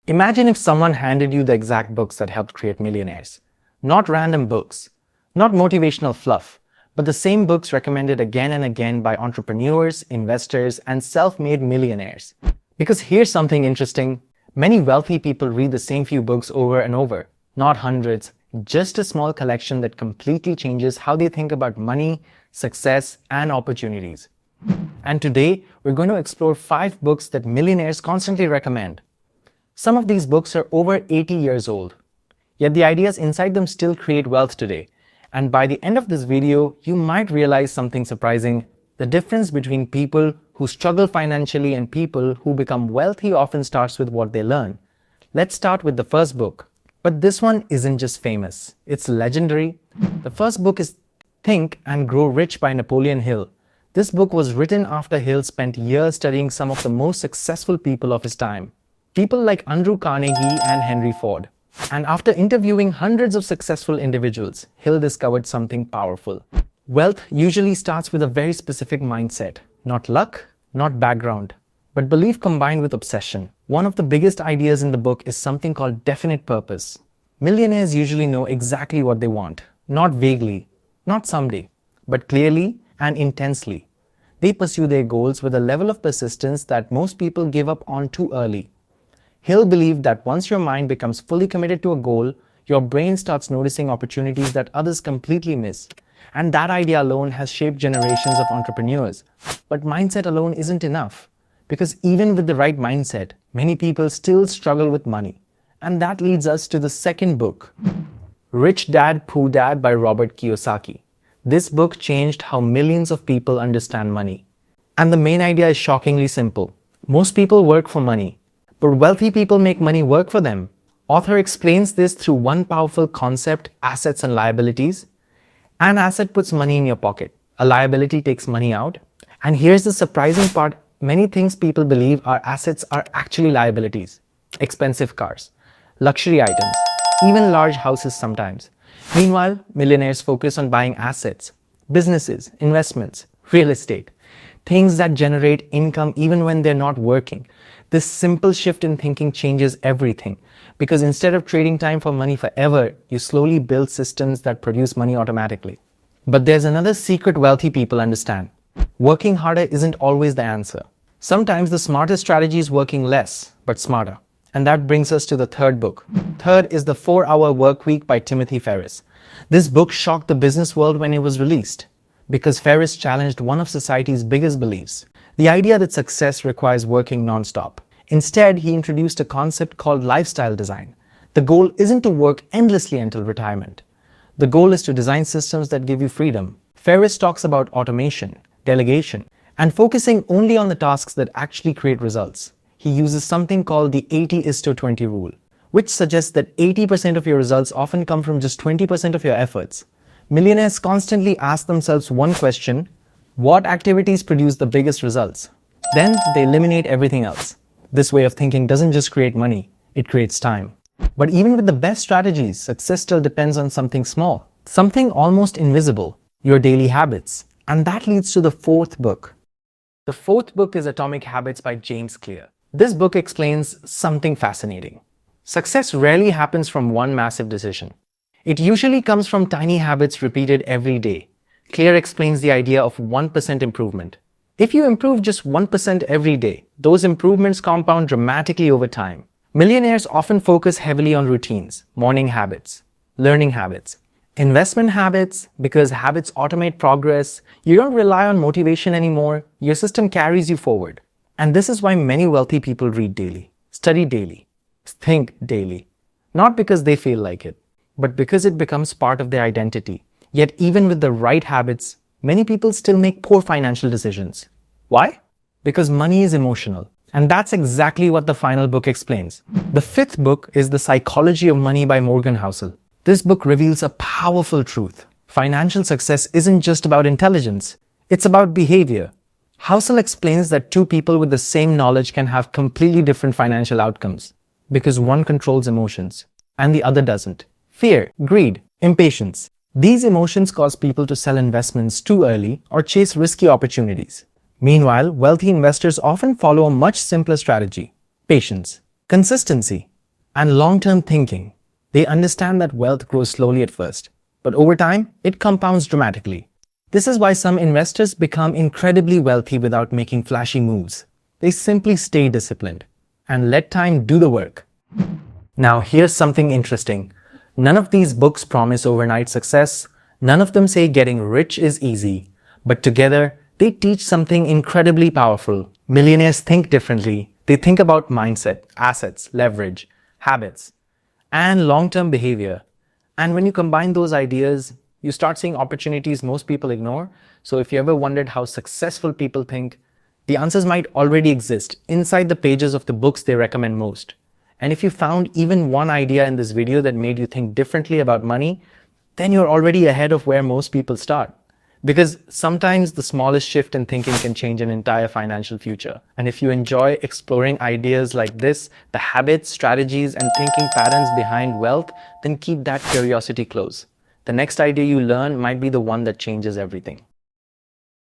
Imagine if someone handed you the exact books that helped create millionaires. Not random books, not motivational fluff, but the same books recommended again and again by entrepreneurs, investors, and self-made millionaires. Because here's something interesting. Many wealthy people read the same few books over and over. Not hundreds, just a small collection that completely changes how they think about money, success, and opportunities. And today, we're going to explore 5 books that millionaires constantly recommend. Some of these books are over 80 years old, yet the ideas inside them still create wealth today. And by the end of this video, you might realize something surprising. The difference between people who struggle financially and people who become wealthy often starts with what they learn. Let's start with the first book. But this one isn't just famous, it's legendary. The first book is Think and Grow Rich by Napoleon Hill. This book was written after Hill spent years studying some of the most successful people of his time. People like Andrew Carnegie and Henry Ford. And after interviewing hundreds of successful individuals, Hill discovered something powerful. Wealth usually starts with a very specific mindset. Not luck, not background, but belief combined with obsession. One of the biggest ideas in the book is something called definite purpose. Millionaires usually know exactly what they want. Not vaguely, not someday, but clearly and intensely. They pursue their goals with a level of persistence that most people give up on too early. Hill believed that once your mind becomes fully committed to a goal, your brain starts noticing opportunities that others completely miss. And that idea alone has shaped generations of entrepreneurs. But mindset alone isn't enough, because even with the right mindset, many people still struggle with money. And that leads us to the second book, Rich Dad, Poor Dad by Robert Kiyosaki. This book changed how millions of people understand money. And the main idea is shockingly simple. Most people work for money, but wealthy people make money work for them. Author explains this through one powerful concept, assets and liabilities. An asset puts money in your pocket. A liability takes money out. And here's the surprising part. Many things people believe are assets are actually liabilities. Expensive cars, luxury items, even large houses sometimes. Meanwhile, millionaires focus on buying assets, businesses, investments, real estate, things that generate income even when they're not working. This simple shift in thinking changes everything, because instead of trading time for money forever, you slowly build systems that produce money automatically. But there's another secret wealthy people understand. Working harder isn't always the answer. Sometimes the smartest strategy is working less, but smarter. And that brings us to the third book. Third is The 4-Hour Workweek by Timothy Ferriss. This book shocked the business world when it was released, because Ferriss challenged one of society's biggest beliefs, the idea that success requires working non-stop. Instead, he introduced a concept called lifestyle design. The goal isn't to work endlessly until retirement. The goal is to design systems that give you freedom. Ferriss talks about automation, delegation, and focusing only on the tasks that actually create results. He uses something called the 80:20 rule, which suggests that 80% of your results often come from just 20% of your efforts. Millionaires constantly ask themselves one question: what activities produce the biggest results? Then they eliminate everything else. This way of thinking doesn't just create money, it creates time. But even with the best strategies, success still depends on something small, something almost invisible, your daily habits. And that leads to the fourth book. The fourth book is Atomic Habits by James Clear. This book explains something fascinating. Success rarely happens from one massive decision. It usually comes from tiny habits repeated every day. Clear explains the idea of 1% improvement. If you improve just 1% every day, those improvements compound dramatically over time. Millionaires often focus heavily on routines, morning habits, learning habits, investment habits, because habits automate progress. You don't rely on motivation anymore. Your system carries you forward. And this is why many wealthy people read daily, study daily, think daily. Not because they feel like it, but because it becomes part of their identity. Yet even with the right habits, many people still make poor financial decisions. Why? Because money is emotional. And that's exactly what the final book explains. The fifth book is The Psychology of Money by Morgan Housel. This book reveals a powerful truth. Financial success isn't just about intelligence, it's about behavior. Housel explains that two people with the same knowledge can have completely different financial outcomes, because one controls emotions and the other doesn't. Fear, greed, impatience. These emotions cause people to sell investments too early or chase risky opportunities. Meanwhile, wealthy investors often follow a much simpler strategy: patience, consistency, and long-term thinking. They understand that wealth grows slowly at first, but over time, it compounds dramatically. This is why some investors become incredibly wealthy without making flashy moves. They simply stay disciplined and let time do the work. Now, here's something interesting. None of these books promise overnight success. None of them say getting rich is easy. But together, they teach something incredibly powerful. Millionaires think differently. They think about mindset, assets, leverage, habits, and long-term behavior. And when you combine those ideas, you start seeing opportunities most people ignore. So if you ever wondered how successful people think, the answers might already exist inside the pages of the books they recommend most. And if you found even one idea in this video that made you think differently about money, then you're already ahead of where most people start. Because sometimes the smallest shift in thinking can change an entire financial future. And if you enjoy exploring ideas like this, the habits, strategies, and thinking patterns behind wealth, then keep that curiosity close. The next idea you learn might be the one that changes everything.